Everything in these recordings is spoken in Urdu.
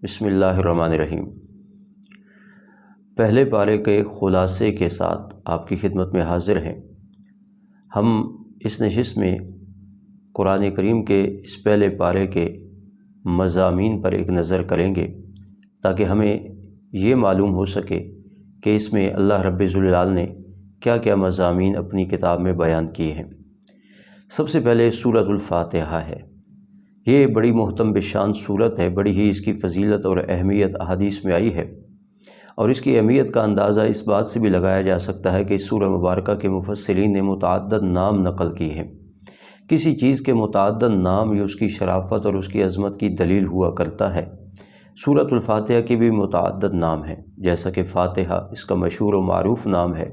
بسم اللہ الرحمن الرحیم۔ پہلے پارے کے خلاصے کے ساتھ آپ کی خدمت میں حاضر ہیں۔ ہم اس نشست میں قرآن کریم کے اس پہلے پارے کے مضامین پر ایک نظر کریں گے تاکہ ہمیں یہ معلوم ہو سکے کہ اس میں اللہ رب ذوالجلال نے کیا کیا مضامین اپنی کتاب میں بیان کیے ہیں۔ سب سے پہلے سورۃ الفاتحہ ہے۔ یہ بڑی محترم بشان صورت ہے، بڑی ہی اس کی فضیلت اور اہمیت احادیث میں آئی ہے، اور اس کی اہمیت کا اندازہ اس بات سے بھی لگایا جا سکتا ہے کہ اس سورہ مبارکہ کے مفسرین نے متعدد نام نقل کیے ہیں۔ کسی چیز کے متعدد نام یہ اس کی شرافت اور اس کی عظمت کی دلیل ہوا کرتا ہے۔ سورۃ الفاتحہ کے بھی متعدد نام ہیں، جیسا کہ فاتحہ اس کا مشہور و معروف نام ہے۔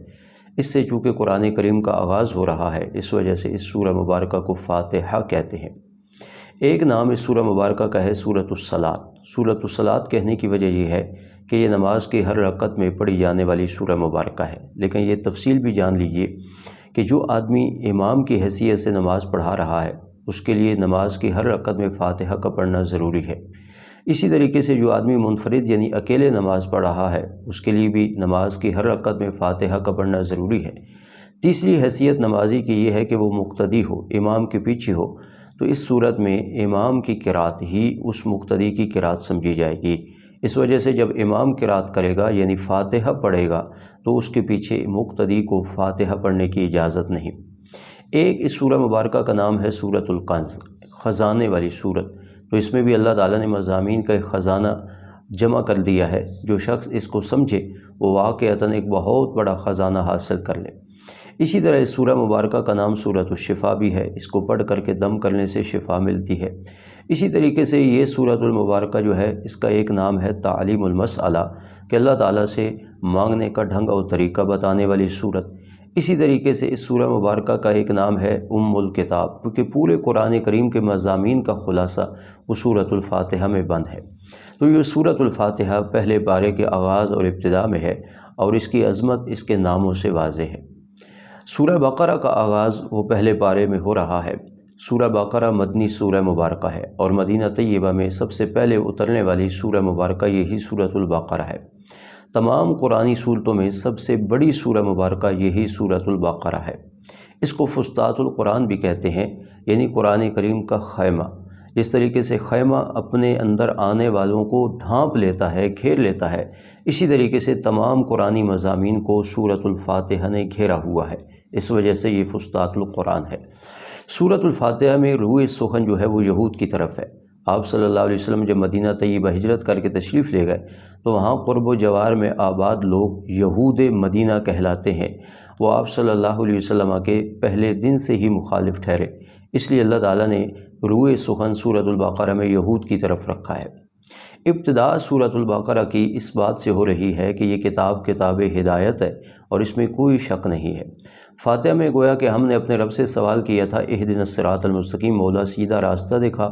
اس سے چونکہ قرآن کریم کا آغاز ہو رہا ہے، اس وجہ سے اس سورہ مبارکہ کو فاتحہ کہتے ہیں۔ ایک نام اس سورہ مبارکہ کا ہے سورۃ الصلاۃ۔ سورۃ الصلاۃ کہنے کی وجہ یہ ہے کہ یہ نماز کی ہر رکعت میں پڑھی جانے والی سورہ مبارکہ ہے، لیکن یہ تفصیل بھی جان لیجئے کہ جو آدمی امام کی حیثیت سے نماز پڑھا رہا ہے اس کے لیے نماز کی ہر رکعت میں فاتحہ کا پڑھنا ضروری ہے۔ اسی طریقے سے جو آدمی منفرد یعنی اکیلے نماز پڑھ رہا ہے اس کے لیے بھی نماز کی ہر رکعت میں فاتحہ کا پڑھنا ضروری ہے۔ تیسری حیثیت نمازی کی یہ ہے کہ وہ مقتدی ہو، امام کے پیچھے ہو، تو اس صورت میں امام کی قرات ہی اس مقتدی کی قرات سمجھی جائے گی۔ اس وجہ سے جب امام قرات کرے گا یعنی فاتحہ پڑھے گا تو اس کے پیچھے مقتدی کو فاتحہ پڑھنے کی اجازت نہیں۔ ایک اس سورہ مبارکہ کا نام ہے سورۃ الکنز، خزانے والی سورت۔ تو اس میں بھی اللہ تعالیٰ نے مضامین کا ایک خزانہ جمع کر دیا ہے، جو شخص اس کو سمجھے وہ واقعتاً ایک بہت بڑا خزانہ حاصل کر لے۔ اسی طرح اس سورہ مبارکہ کا نام سورۃ الشفا بھی ہے، اس کو پڑھ کر کے دم کرنے سے شفا ملتی ہے۔ اسی طریقے سے یہ سورۃ المبارکہ جو ہے اس کا ایک نام ہے تعلیم المسئلہ، کہ اللہ تعالیٰ سے مانگنے کا ڈھنگ اور طریقہ بتانے والی سورت۔ اسی طریقے سے اس سورہ مبارکہ کا ایک نام ہے الکتاب، کیونکہ پورے قرآن کریم کے مضامین کا خلاصہ وہ سورۃ الفاتحہ میں بند ہے۔ تو یہ سورۃ الفاتحہ پہلے پارے کے آغاز اور ابتدا میں ہے، اور اس کی عظمت اس کے ناموں سے واضح ہے۔ سورہ بقرہ کا آغاز وہ پہلے پارے میں ہو رہا ہے۔ سورہ بقرہ مدنی سورہ مبارکہ ہے، اور مدینہ طیبہ میں سب سے پہلے اترنے والی سورہ مبارکہ یہی سورۃ البقرہ ہے۔ تمام قرآنی صورتوں میں سب سے بڑی سورہ مبارکہ یہی سورۃ البقرہ ہے۔ اس کو فسطاط القرآن بھی کہتے ہیں، یعنی قرآن کریم کا خیمہ۔ جس طریقے سے خیمہ اپنے اندر آنے والوں کو ڈھانپ لیتا ہے، گھیر لیتا ہے، اسی طریقے سے تمام قرآنی مضامین کو سورۃ الفاتحہ نے گھیرا ہوا ہے، اس وجہ سے یہ فسطاط القرآن ہے۔ سورۃ الفاتحہ میں روئے سخن جو ہے وہ یہود کی طرف ہے۔ آپ صلی اللہ علیہ وسلم جب مدینہ طیبہ ہجرت کر کے تشریف لے گئے تو وہاں قرب و جوار میں آباد لوگ یہود مدینہ کہلاتے ہیں۔ وہ آپ صلی اللہ علیہ وسلم کے پہلے دن سے ہی مخالف ٹھہرے، اس لیے اللہ تعالیٰ نے روئے سخن سورۃ البقرہ میں یہود کی طرف رکھا ہے۔ ابتدا سورۃ البقرہ کی اس بات سے ہو رہی ہے کہ یہ کتاب ہدایت ہے، اور اس میں کوئی شک نہیں ہے۔ فاتحہ میں گویا کہ ہم نے اپنے رب سے سوال کیا تھا اہدنا الصراط المستقیم، مولا سیدھا راستہ دکھا۔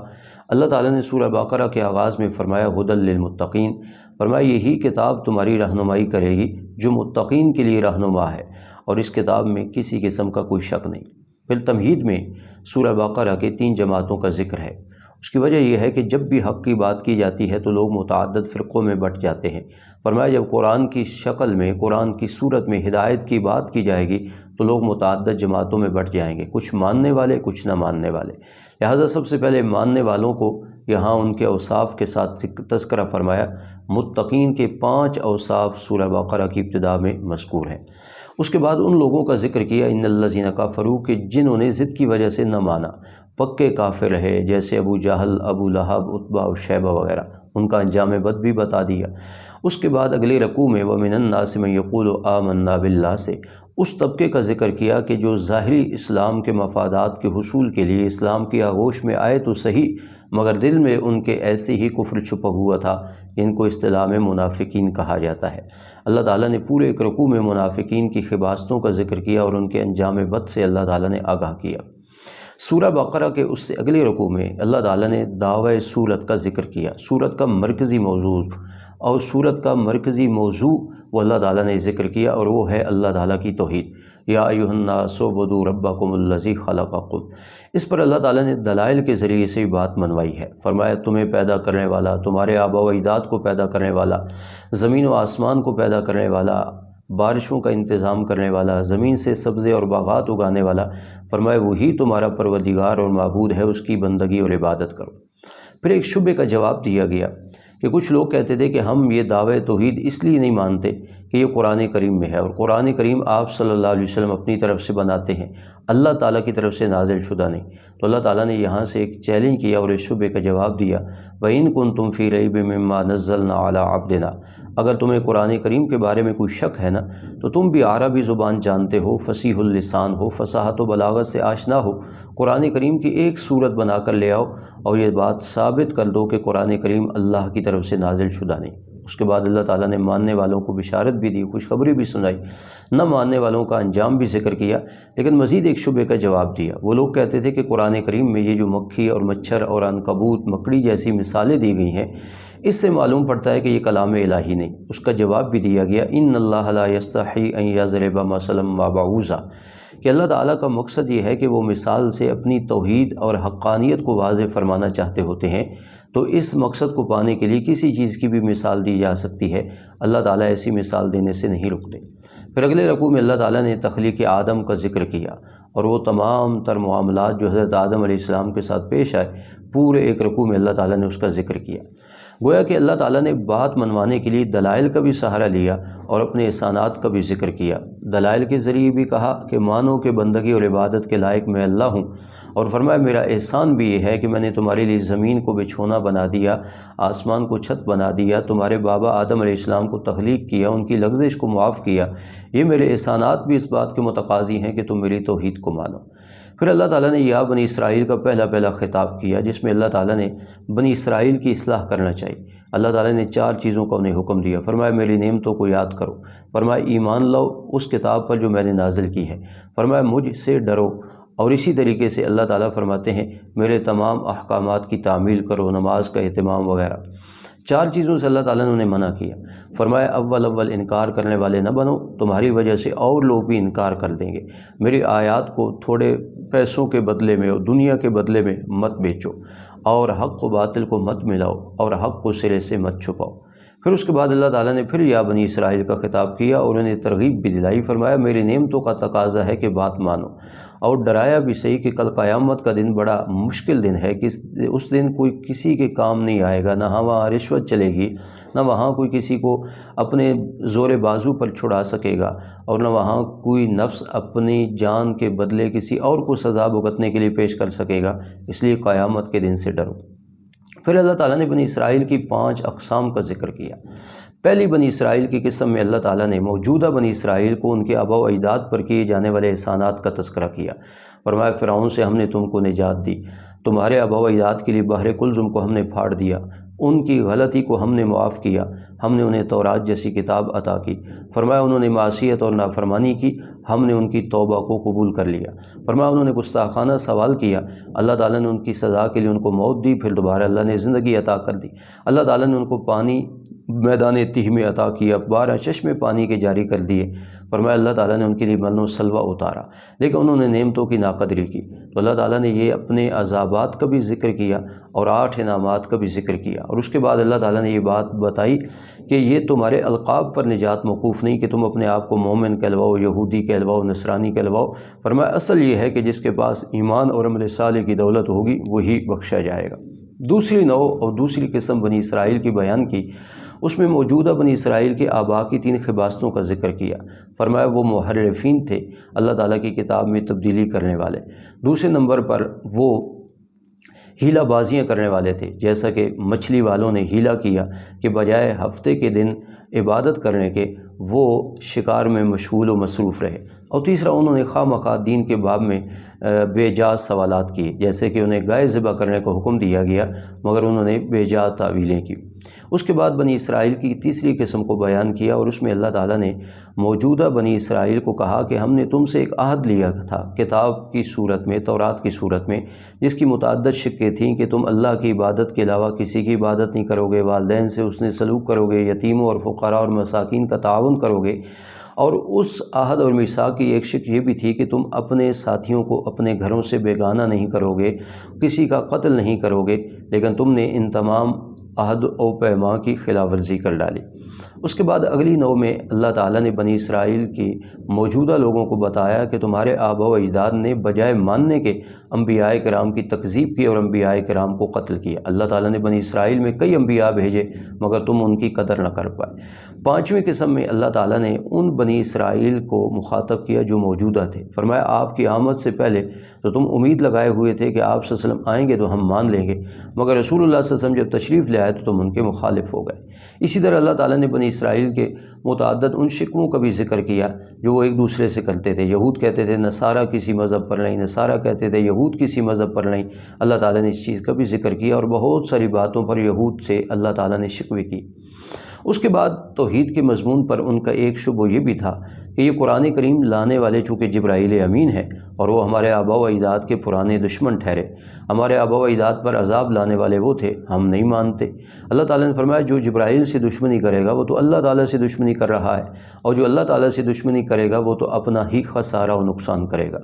اللہ تعالیٰ نے سورہ بقرہ کے آغاز میں فرمایا ھدی للمتقین، فرمایا یہی کتاب تمہاری رہنمائی کرے گی جو متقین کے لیے رہنما ہے، اور اس کتاب میں کسی قسم کا کوئی شک نہیں۔ پھر تمہید میں سورہ بقرہ کے 3 جماعتوں کا ذکر ہے۔ اس کی وجہ یہ ہے کہ جب بھی حق کی بات کی جاتی ہے تو لوگ متعدد فرقوں میں بٹ جاتے ہیں۔ فرمایا جب قرآن کی شکل میں، قرآن کی صورت میں ہدایت کی بات کی جائے گی تو لوگ متعدد جماعتوں میں بٹ جائیں گے، کچھ ماننے والے کچھ نہ ماننے والے۔ لہٰذا سب سے پہلے ماننے والوں کو یہاں ان کے اوصاف کے ساتھ تذکرہ فرمایا۔ متقین کے 5 اوصاف سورہ بقرہ کی ابتدا میں مذکور ہیں۔ اس کے بعد ان لوگوں کا ذکر کیا ان الذین کفروا، کہ جنہوں نے ضد کی وجہ سے نہ مانا، پکے کافر رہے، جیسے ابو جہل، ابو لہب، عتبہ اور شیبہ وغیرہ، ان کا انجام بد بھی بتا دیا۔ اس کے بعد اگلے رکوع میں وَمِنَ النَّاسِ مَن يَقُولُ آمَنَّا بِاللَّهِ سے اس طبقے کا ذکر کیا کہ جو ظاہری اسلام کے مفادات کے حصول کے لیے اسلام کی آغوش میں آئے تو صحیح، مگر دل میں ان کے ایسے ہی کفر چھپا ہوا تھا، ان کو اصطلاح میں منافقین کہا جاتا ہے۔ اللہ تعالیٰ نے پورے ایک رکوع میں منافقین کی خباثتوں کا ذکر کیا اور ان کے انجام بد سے اللہ تعالیٰ نے آگاہ کیا۔ سورہ بقرہ کے اس سے اگلے رکوع میں اللہ تعالیٰ نے دعوی صورت کا ذکر کیا، صورت کا مرکزی موضوع، اور صورت کا مرکزی موضوع وہ اللہ تعالیٰ نے ذکر کیا، اور وہ ہے اللہ تعالیٰ کی توحید۔ یا ایھا الناس اعبدوا ربکم الذی خلقکم، اس پر اللہ تعالیٰ نے دلائل کے ذریعے سے بات منوائی ہے۔ فرمایا تمہیں پیدا کرنے والا، تمہارے آبا و اجداد کو پیدا کرنے والا، زمین و آسمان کو پیدا کرنے والا، بارشوں کا انتظام کرنے والا، زمین سے سبزے اور باغات اگانے والا، فرمایا وہی تمہارا پروردگار اور معبود ہے، اس کی بندگی اور عبادت کرو۔ پھر ایک شبہے کا جواب دیا گیا کہ کچھ لوگ کہتے تھے کہ ہم یہ دعوی توحید اس لیے نہیں مانتے کہ یہ قرآن کریم میں ہے، اور قرآن کریم آپ صلی اللہ علیہ وسلم اپنی طرف سے بناتے ہیں، اللہ تعالیٰ کی طرف سے نازل شدہ نہیں۔ تو اللہ تعالیٰ نے یہاں سے ایک چیلنج کیا اور اس شبہے کا جواب دیا، وَإِن كُنتُمْ فِي رَيْبٍ مِّمَّا نَزَّلْنَا عَلَىٰ عَبْدِنَا، اگر تمہیں قرآن کریم کے بارے میں کوئی شک ہے نا، تو تم بھی عربی زبان جانتے ہو، فصیح اللسان ہو، فصاحت و بلاغت سے آشنا ہو، قرآن کریم کی ایک صورت بنا کر لے آؤ اور یہ بات ثابت کر دو کہ قرآن کریم اللہ کی طرف سے نازل شدہ نہیں۔ اس کے بعد اللہ تعالیٰ نے ماننے والوں کو بشارت بھی دی، خوشخبری بھی سنائی، نہ ماننے والوں کا انجام بھی ذکر کیا، لیکن مزید ایک شبہے کا جواب دیا۔ وہ لوگ کہتے تھے کہ قرآن کریم میں یہ جو مکھی اور مچھر اور عنکبوت، مکڑی جیسی مثالیں دی گئی ہیں، اس سے معلوم پڑتا ہے کہ یہ کلام الہی نہیں۔ اس کا جواب بھی دیا گیا، ان اللہ لا یستحی ان یضرب مثلا ما بعوضہ، کہ اللہ تعالیٰ کا مقصد یہ ہے کہ وہ مثال سے اپنی توحید اور حقانیت کو واضح فرمانا چاہتے ہوتے ہیں، تو اس مقصد کو پانے کے لیے کسی چیز کی بھی مثال دی جا سکتی ہے، اللہ تعالیٰ ایسی مثال دینے سے نہیں رکتے۔ پھر اگلے رکوع میں اللہ تعالیٰ نے تخلیق آدم کا ذکر کیا، اور وہ تمام تر معاملات جو حضرت آدم علیہ السلام کے ساتھ پیش آئے، پورے ایک رکوع میں اللہ تعالیٰ نے اس کا ذکر کیا۔ گویا کہ اللہ تعالیٰ نے بات منوانے کے لیے دلائل کا بھی سہارا لیا اور اپنے احسانات کا بھی ذکر کیا۔ دلائل کے ذریعے بھی کہا کہ مانو کہ بندگی اور عبادت کے لائق میں اللہ ہوں، اور فرمایا میرا احسان بھی یہ ہے کہ میں نے تمہارے لیے زمین کو بچھونا بنا دیا، آسمان کو چھت بنا دیا، تمہارے بابا آدم علیہ السلام کو تخلیق کیا، ان کی لغزش کو معاف کیا۔ یہ میرے احسانات بھی اس بات کے متقاضی ہیں کہ تم میری توحید کو مانو۔ پھر اللہ تعالیٰ نے یا بنی اسرائیل کا پہلا خطاب کیا، جس میں اللہ تعالیٰ نے بنی اسرائیل کی اصلاح کرنا چاہیے۔ اللہ تعالیٰ نے 4 چیزوں کا انہیں حکم دیا۔ فرمایا میری نعمتوں کو یاد کرو، فرمایا ایمان لاؤ اس کتاب پر جو میں نے نازل کی ہے، فرمایا مجھ سے ڈرو، اور اسی طریقے سے اللہ تعالیٰ فرماتے ہیں میرے تمام احکامات کی تعمیل کرو، نماز کا اہتمام وغیرہ۔ 4 چیزوں سے اللہ تعالیٰ نے انہیں منع کیا۔ فرمایا اول انکار کرنے والے نہ بنو، تمہاری وجہ سے اور لوگ بھی انکار کر دیں گے۔ میری آیات کو تھوڑے پیسوں کے بدلے میں اور دنیا کے بدلے میں مت بیچو، اور حق و باطل کو مت ملاؤ، اور حق کو سرے سے مت چھپاؤ۔ پھر اس کے بعد اللہ تعالیٰ نے پھر یا بنی اسرائیل کا خطاب کیا اور انہیں ترغیب بھی دلائی۔ فرمایا میری نعمتوں کا تقاضا ہے کہ بات مانو، اور ڈرایا بھی صحیح کہ کل قیامت کا دن بڑا مشکل دن ہے، کہ اس دن کوئی کسی کے کام نہیں آئے گا، نہ وہاں رشوت چلے گی، نہ وہاں کوئی کسی کو اپنے زور بازو پر چھڑا سکے گا، اور نہ وہاں کوئی نفس اپنی جان کے بدلے کسی اور کو سزا بھگتنے کے لیے پیش کر سکے گا، اس لیے قیامت کے دن سے ڈرو۔ پھر اللہ تعالیٰ نے بنی اسرائیل کی 5 اقسام کا ذکر کیا۔ پہلی بنی اسرائیل کی قسم میں اللہ تعالیٰ نے موجودہ بنی اسرائیل کو ان کے آبا و اجداد پر کیے جانے والے احسانات کا تذکرہ کیا۔ فرمایا فرعون سے ہم نے تم کو نجات دی، تمہارے آبا و اجداد کے لیے بحر کلزم کو ہم نے پھاڑ دیا، ان کی غلطی کو ہم نے معاف کیا، ہم نے انہیں تورات جیسی کتاب عطا کی۔ فرمایا انہوں نے معصیت اور نافرمانی کی، ہم نے ان کی توبہ کو قبول کر لیا۔ فرمایا انہوں نے گستاخانہ سوال کیا، اللہ تعالیٰ نے ان کی سزا کے لیے ان کو موت دی، پھر دوبارہ اللہ نے زندگی عطا کر دی۔ اللہ تعالیٰ نے ان کو پانی میدان تیہ میں عطا کیا، 12 چشمے پانی کے جاری کر دیے۔ فرمایا اللہ تعالیٰ نے ان کے لیے من و سلوہ اتارا، لیکن انہوں نے نعمتوں کی ناقدری کی، تو اللہ تعالیٰ نے یہ اپنے عذابات کا بھی ذکر کیا اور 8 انعامات کا بھی ذکر کیا۔ اور اس کے بعد اللہ تعالیٰ نے یہ بات بتائی کہ یہ تمہارے القاب پر نجات موقوف نہیں کہ تم اپنے آپ کو مومن کہلواؤ، یہودی کہلواؤ، نصرانی کہلواؤ۔ فرمایا اصل یہ ہے کہ جس کے پاس ایمان اور عمل صالح کی دولت ہوگی وہی بخشا جائے گا۔ دوسری نوع اور دوسری قسم بنی اسرائیل کی بیان کی، اس میں موجودہ بنی اسرائیل کے آبا کی 3 خباستوں کا ذکر کیا۔ فرمایا وہ محرفین تھے، اللہ تعالیٰ کی کتاب میں تبدیلی کرنے والے۔ دوسرے نمبر پر وہ ہیلہ بازیاں کرنے والے تھے، جیسا کہ مچھلی والوں نے ہیلہ کیا کہ بجائے ہفتے کے دن عبادت کرنے کے وہ شکار میں مشغول و مصروف رہے۔ اور تیسرا انہوں نے خواہ مخواہ دین کے باب میں بے جا سوالات کیے، جیسے کہ انہیں گائے ذبح کرنے کا حکم دیا گیا مگر انہوں نے بے جا تعویلیں کی۔ اس کے بعد بنی اسرائیل کی تیسری قسم کو بیان کیا، اور اس میں اللہ تعالیٰ نے موجودہ بنی اسرائیل کو کہا کہ ہم نے تم سے ایک عہد لیا تھا کتاب کی صورت میں، تورات کی صورت میں، جس کی متعدد شقیں تھیں کہ تم اللہ کی عبادت کے علاوہ کسی کی عبادت نہیں کرو گے، والدین سے حسن سلوک کرو گے، یتیموں اور فقراء اور مساکین کا تعاون کرو گے، اور اس عہد اور میثاق کی ایک شق یہ بھی تھی کہ تم اپنے ساتھیوں کو اپنے گھروں سے بیگانہ نہیں کرو گے، کسی کا قتل نہیں کرو گے، لیکن تم نے ان تمام عہد و پیمان کی خلاف ورزی کر ڈالی۔ اس کے بعد اگلی نو میں اللہ تعالیٰ نے بنی اسرائیل کی موجودہ لوگوں کو بتایا کہ تمہارے آباء و اجداد نے بجائے ماننے کے انبیاء کرام کی تکذیب کی اور انبیاء کرام کو قتل کیا۔ اللہ تعالیٰ نے بنی اسرائیل میں کئی انبیاء بھیجے مگر تم ان کی قدر نہ کر پائے۔ پانچویں قسم میں اللہ تعالیٰ نے ان بنی اسرائیل کو مخاطب کیا جو موجودہ تھے، فرمایا آپ کی آمد سے پہلے تو تم امید لگائے ہوئے تھے کہ آپ صلی اللہ علیہ وسلم آئیں گے تو ہم مان لیں گے، مگر رسول اللہ صلی اللہ علیہ وسلم جب تشریف لے آئے تو تم ان کے مخالف ہو گئے۔ اسی طرح اللہ تعالیٰ نے بنی اسرائیل کے متعدد ان شکووں کا بھی ذکر کیا جو وہ ایک دوسرے سے کرتے تھے۔ یہود کہتے تھے نصارہ کسی مذہب پر نہیں، نصارہ کہتے تھے یہود کسی مذہب پر نہیں۔ اللہ تعالیٰ نے اس چیز کا بھی ذکر کیا اور بہت ساری باتوں پر یہود سے اللہ تعالیٰ نے شکوے کی۔ اس کے بعد توحید کے مضمون پر ان کا ایک شبہ یہ بھی تھا کہ یہ قرآن کریم لانے والے چونکہ جبرائیل امین ہیں اور وہ ہمارے آباء و اجداد کے پرانے دشمن ٹھہرے، ہمارے آباء و اجداد پر عذاب لانے والے وہ تھے، ہم نہیں مانتے۔ اللہ تعالیٰ نے فرمایا جو جبرائیل سے دشمنی کرے گا وہ تو اللہ تعالیٰ سے دشمنی کر رہا ہے، اور جو اللہ تعالیٰ سے دشمنی کرے گا وہ تو اپنا ہی خسارہ و نقصان کرے گا۔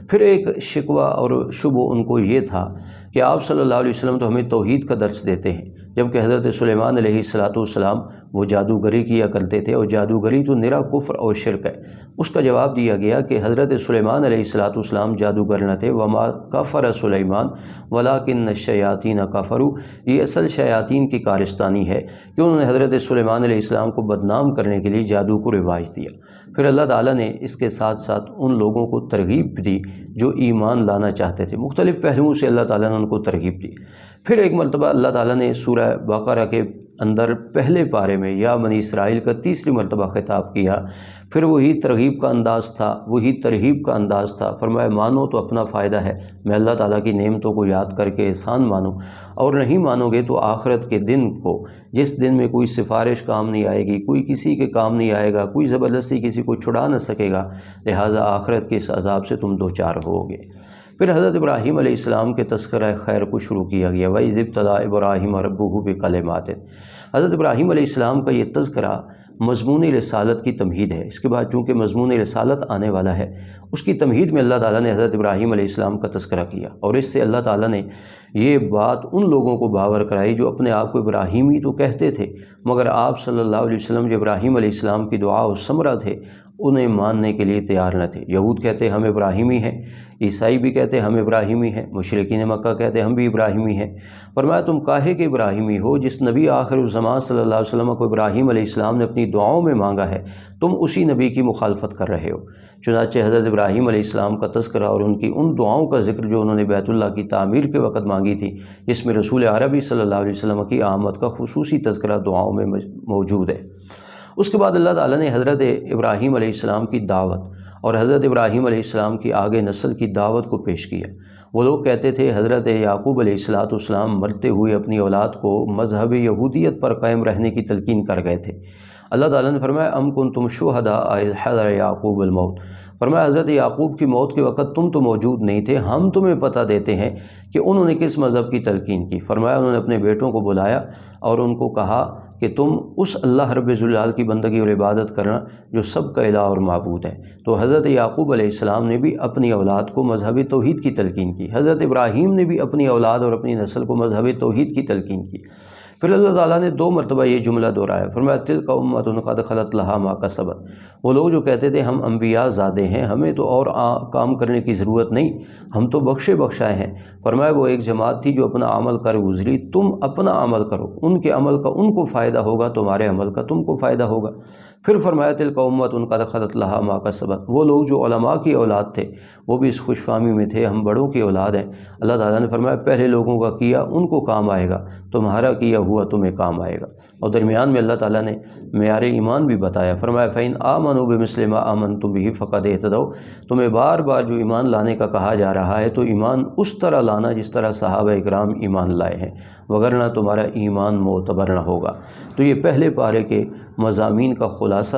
پھر ایک شکوہ اور شبہ ان کو یہ تھا کہ آپ صلی اللہ علیہ وسلم تو ہمیں توحید کا درس دیتے ہیں، جبکہ حضرت سلیمان علیہ السلام وہ جادوگری کیا کرتے تھے، اور جادوگری تو نرا کفر اور شرک ہے۔ اس کا جواب دیا گیا کہ حضرت سلیمان علیہ السلام جادوگر نہ تھے، وما کفر سلیمان ولکن الشیاطین کفروا، یہ اصل شیاطین کی کارستانی ہے کہ انہوں نے حضرت سلیمان علیہ السلام کو بدنام کرنے کے لیے جادو کو رواج دیا۔ پھر اللہ تعالیٰ نے اس کے ساتھ ساتھ ان لوگوں کو ترغیب دی جو ایمان لانا چاہتے تھے، مختلف پہلوؤں سے اللہ تعالیٰ نے ان کو ترغیب دی۔ پھر ایک مرتبہ اللہ تعالیٰ نے سورہ بقرہ کے اندر پہلے پارے میں یا بنی اسرائیل کا تیسری مرتبہ خطاب کیا، پھر وہی ترغیب کا انداز تھا، وہی ترغیب کا انداز تھا۔ فرمایا مانو تو اپنا فائدہ ہے، میں اللہ تعالیٰ کی نعمتوں کو یاد کر کے احسان مانو، اور نہیں مانو گے تو آخرت کے دن کو، جس دن میں کوئی سفارش کام نہیں آئے گی، کوئی کسی کے کام نہیں آئے گا، کوئی زبردستی کسی کو چھڑا نہ سکے گا، لہٰذا آخرت کے اس عذاب سے تم دوچار ہوگے۔ پھر حضرت ابراہیم علیہ السلام کے تذکرہ خیر کو شروع کیا گیا، وَإِذِ ابْتَلَىٰ إِبْرَاهِيمَ رَبُّهُ بِكَلِمَاتٍ۔ حضرت ابراہیم علیہ السلام کا یہ تذکرہ مضمون رسالت کی تمہید ہے۔ اس کے بعد چونکہ مضمون رسالت آنے والا ہے، اس کی تمہید میں اللہ تعالیٰ نے حضرت ابراہیم علیہ السلام کا تذکرہ کیا، اور اس سے اللہ تعالیٰ نے یہ بات ان لوگوں کو باور کرائی جو اپنے آپ کو ابراہیمی تو کہتے تھے، مگر آپ صلی اللہ علیہ وسلم جو ابراہیم علیہ السلام کی دعا و ثمرہ تھے انہیں ماننے کے لیے تیار نہ تھے۔ یہود کہتے ہم ابراہیمی ہیں، عیسائی بھی کہتے ہم ابراہیمی ہیں، مشرکین مکہ کہتے ہم بھی ابراہیمی ہیں۔ فرمایا تم کاہے کہ ابراہیمی ہو؟ جس نبی آخر الزمان صلی اللہ علیہ وسلم کو ابراہیم علیہ السلام نے اپنی دعاؤں میں مانگا ہے، تم اسی نبی کی مخالفت کر رہے ہو۔ چنانچہ حضرت ابراہیم علیہ السلام کا تذکرہ اور ان کی ان دعاؤں کا ذکر جو انہوں نے بیت اللہ کی تعمیر کے وقت مانگی تھی، جس میں رسول عربی صلی اللہ علیہ وسلم کی آمد کا خصوصی تذکرہ دعاؤں میں موجود ہے۔ اس کے بعد اللہ تعالیٰ نے حضرت ابراہیم علیہ السلام کی دعوت اور حضرت ابراہیم علیہ السلام کی آگے نسل کی دعوت کو پیش کیا۔ وہ لوگ کہتے تھے حضرت یعقوب علیہ السلام مرتے ہوئے اپنی اولاد کو مذہب یہودیت پر قائم رہنے کی تلقین کر گئے تھے۔ اللہ تعالیٰ نے فرمایا ام کنتم شہداء اذ حضر یعقوب الموت، فرمایا حضرت یعقوب کی موت کے وقت تم تو موجود نہیں تھے، ہم تمہیں پتہ دیتے ہیں کہ انہوں نے کس مذہب کی تلقین کی۔ فرمایا انہوں نے اپنے بیٹوں کو بلایا اور ان کو کہا کہ تم اس اللہ رب ذوالجلال کی بندگی اور عبادت کرنا جو سب کا الہ اور معبود ہے۔ تو حضرت یعقوب علیہ السلام نے بھی اپنی اولاد کو مذہب توحید کی تلقین کی، حضرت ابراہیم نے بھی اپنی اولاد اور اپنی نسل کو مذہب توحید کی تلقین کی۔ پھر اللہ تعالیٰ نے 2 مرتبہ یہ جملہ دہرایا، فرمایا تلک امۃ قد خلت لہا ما کسبت۔ وہ لوگ جو کہتے تھے ہم انبیاء زادے ہیں، ہمیں تو اور کام کرنے کی ضرورت نہیں، ہم تو بخشے بخشائے ہیں، فرمایا وہ ایک جماعت تھی جو اپنا عمل کر گزری، تم اپنا عمل کرو، ان کے عمل کا ان کو فائدہ ہوگا، تمہارے عمل کا تم کو فائدہ ہوگا۔ پھر فرمایا تلک امۃ قد خلت لہا ما کسبت۔ وہ لوگ جو علماء کی اولاد تھے وہ بھی اس خوش فہمی میں تھے ہم بڑوں کی اولاد ہیں۔ اللہ تعالیٰ نے فرمایا پہلے لوگوں کا کیا ان کو کام آئے گا، تمہارا کیا ہوا تمہیں کام آئے گا۔ اور درمیان میں اللہ تعالیٰ نے معیار ایمان بھی بتایا، فرمایا فَإِنْ آمَنُوا بِمِثْلِ مَا آمَنْتُمْ بِهِ فَقَدْ اهْتَدَوْا۔ تمہیں بار بار جو ایمان لانے کا کہا جا رہا ہے تو ایمان اس طرح لانا جس طرح صحابہ اکرام ایمان لائے ہیں، وگرنہ تمہارا ایمان معتبر نہ ہوگا۔ تو یہ پہلے پارے کے مضامین کا خلاصہ